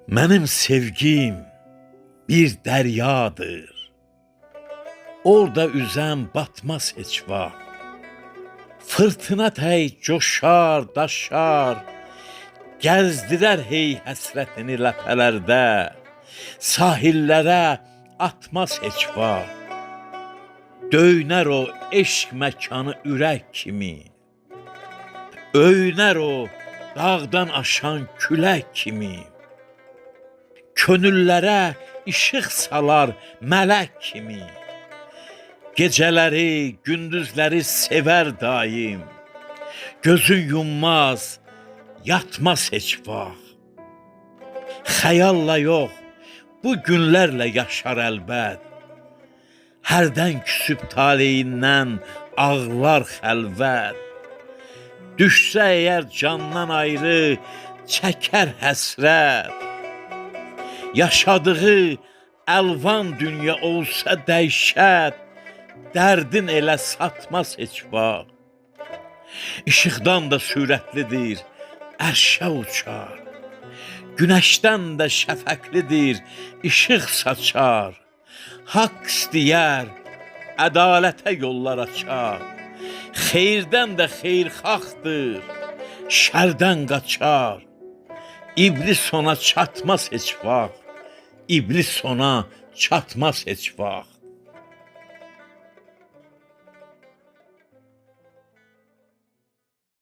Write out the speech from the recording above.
Mənim sevgim bir dəryadır. Orada üzəm batmaz heç vaxt. Fırtına tək coşar, daşar, gəzdirər hey həsrətini ləpələrdə, sahillərə atmaz heç vaxt. Döynər o eşq məkanı ürək kimi, öyünər o dağdan aşan külək kimi. Könüllərə işıq salar mələk kimi. Gecələri, gündüzləri sevər daim. Gözün yummaz, yatmaz heç vaxt. Xəyalla yox, bu günlərlə yaşar əlbət. Hərdən küsüb taleyindən ağlar xəlvət. Düşsə əgər candan ayrı, çəkər həsrət. Yaşadığı əlvan dünya olsa dəhşət, dərdin elə satmaz heç vaxt. İşıqdan da sürətlidir, ərşə uçar. Günəşdən də şəfəqlidir, işıq saçar. Haqq istəyər, ədalətə yollar açar. Xeyirdən də xeyirxahdır, şərdən qaçar. İblis ona çatmaz heç vaxt. İblis ona çatmaz heç vaxt.